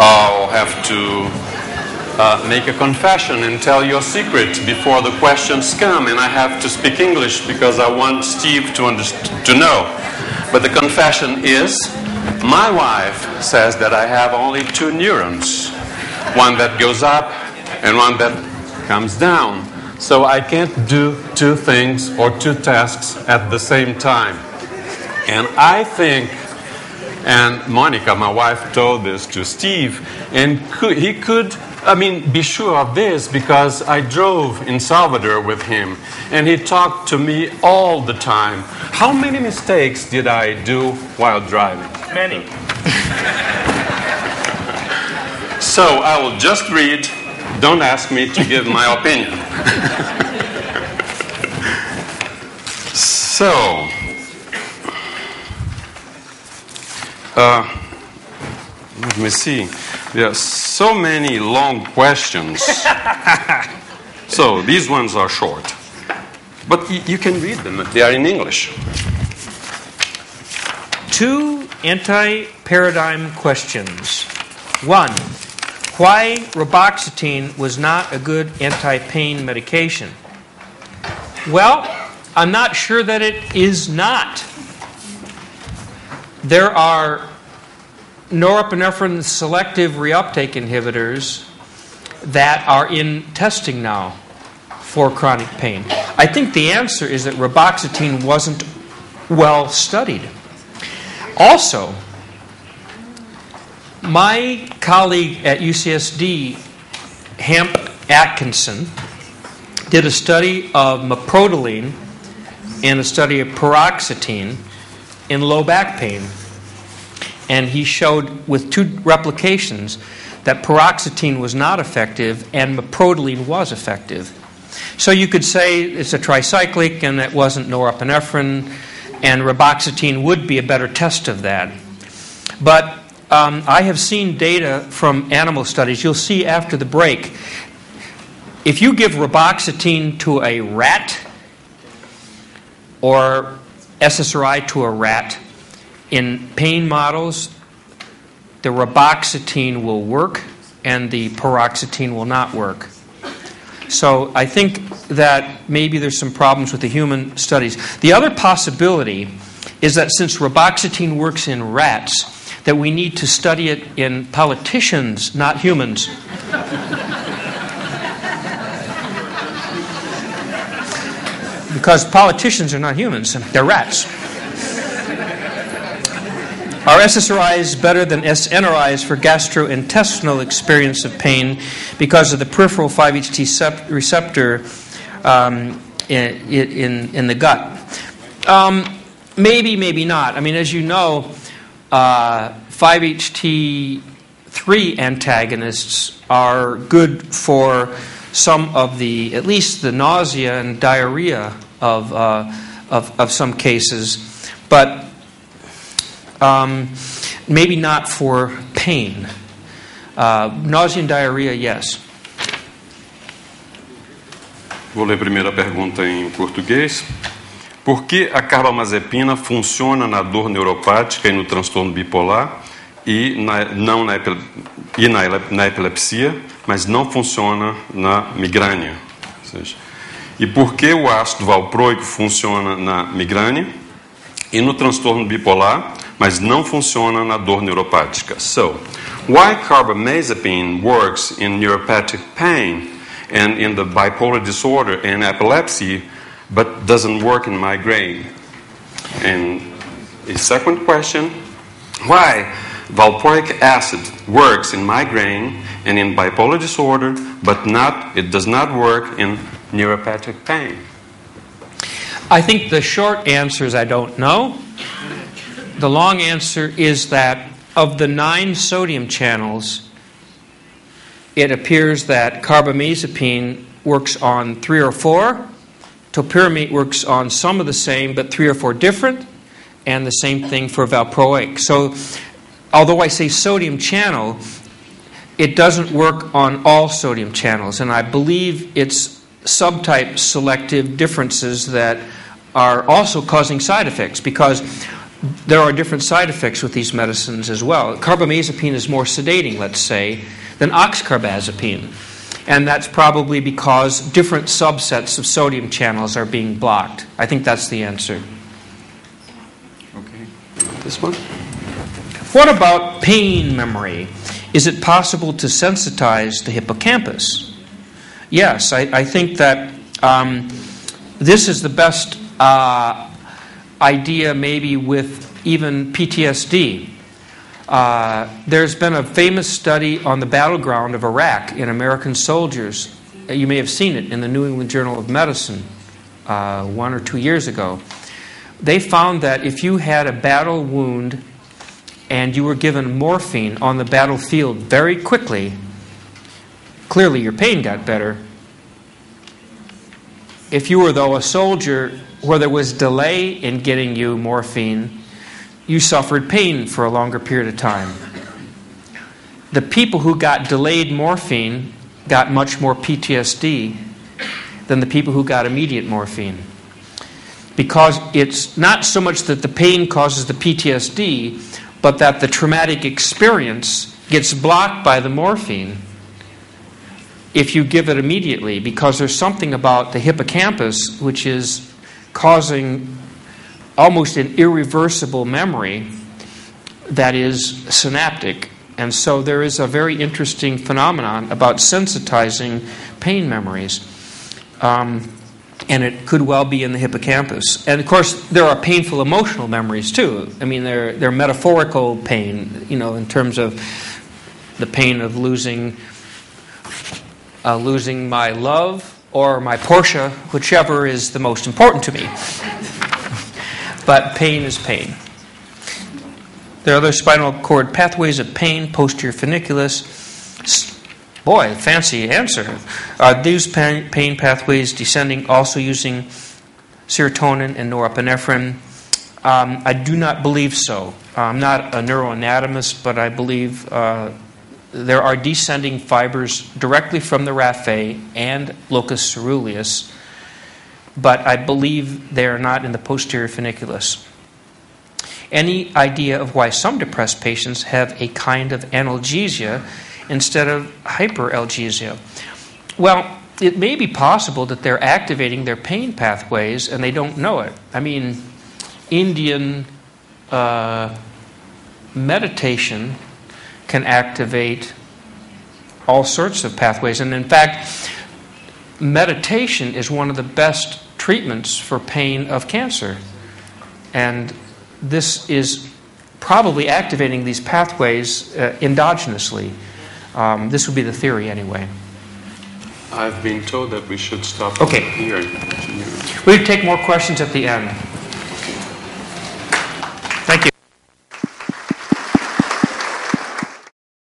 I'll have to make a confession and tell your secret before the questions come, and I have to speak English because I want Steve to know. But the confession is, my wife says that I have only two neurons, one that goes up and one that comes down. So I can't do two things or two tasks at the same time. And I think, and Monica, my wife, told this to Steve, and he could be sure of this because I drove in Salvador with him, and he talked to me all the time. How many mistakes did I do while driving? Many. So I will just read. Don't ask me to give my opinion. So, let me see. There are so many long questions. So these ones are short. But you can read them. They are in English. Two anti-paradigm questions. One, why reboxetine was not a good anti-pain medication? Well, I'm not sure that it is not. There are norepinephrine selective reuptake inhibitors that are in testing now for chronic pain. I think the answer is that reboxetine wasn't well studied. Also, my colleague at UCSD, Hamp Atkinson, did a study of meprodoline and a study of paroxetine in low back pain. And he showed with two replications that paroxetine was not effective and meprodoline was effective. So you could say it's a tricyclic and it wasn't norepinephrine, and reboxetine would be a better test of that. But I have seen data from animal studies. You'll see after the break, if you give reboxetine to a rat or SSRI to a rat, in pain models, the reboxetine will work and the paroxetine will not work. So I think that maybe there's some problems with the human studies. The other possibility is that since reboxetine works in rats, that we need to study it in politicians, not humans. Because politicians are not humans, they're rats. Are SSRIs better than SNRIs for gastrointestinal experience of pain because of the peripheral 5-HT receptor in the gut? Maybe, maybe not. I mean, as you know, 5-HT3 antagonists are good for some of the, at least the nausea and diarrhea of some cases, but maybe not for pain. Nausea and diarrhea, yes. Vou ler a primeira pergunta em português. Por que a carbamazepina funciona na dor neuropática e no transtorno bipolar e na epilepsia, mas não funciona na migrânia? Ou seja, e por que o ácido valproico funciona na migrânia e no transtorno bipolar, mas não funciona na dor neuropática? So, why carbamazepine works in neuropathic pain and in the bipolar disorder and epilepsy, but doesn't work in migraine? And a second question, why valproic acid works in migraine and in bipolar disorder, but it does not work in neuropathic pain? I think the short answer is I don't know. The long answer is that of the 9 sodium channels, it appears that carbamazepine works on 3 or 4. Topiramate works on some of the same, but 3 or 4 different, and the same thing for valproic. So, although I say sodium channel, it doesn't work on all sodium channels, and I believe it's subtype selective differences that are also causing side effects, because there are different side effects with these medicines as well. Carbamazepine is more sedating, let's say, than oxcarbazepine. And that's probably because different subsets of sodium channels are being blocked. I think that's the answer. Okay. This one? What about pain memory? Is it possible to sensitize the hippocampus? Yes, I think that this is the best idea maybe with even PTSD. There's been a famous study on the battleground of Iraq in American soldiers. You may have seen it in the New England Journal of Medicine 1 or 2 years ago. They found that if you had a battle wound and you were given morphine on the battlefield very quickly, clearly your pain got better. If you were, though, a soldier where there was delay in getting you morphine, you suffered pain for a longer period of time. The people who got delayed morphine got much more PTSD than the people who got immediate morphine. Because it's not so much that the pain causes the PTSD, but that the traumatic experience gets blocked by the morphine if you give it immediately, because there's something about the hippocampus which is causing almost an irreversible memory that is synaptic. And so there is a very interesting phenomenon about sensitizing pain memories. And it could well be in the hippocampus. And of course, there are painful emotional memories too. I mean, they're metaphorical pain, in terms of the pain of losing my love or my Porsche, whichever is the most important to me. But pain is pain. There are other spinal cord pathways of pain, posterior funiculus. Boy, fancy answer. Are these pain pathways descending also using serotonin and norepinephrine? I do not believe so. I'm not a neuroanatomist, but I believe there are descending fibers directly from the raphe and locus coeruleus, but I believe they are not in the posterior funiculus. Any idea of why some depressed patients have a kind of analgesia instead of hyperalgesia? Well, it may be possible that they're activating their pain pathways and they don't know it. I mean, Indian meditation can activate all sorts of pathways. And in fact, meditation is one of the best treatments for pain of cancer. And this is probably activating these pathways endogenously. This would be the theory anyway. I've been told that we should stop here. We'll We'll take more questions at the end.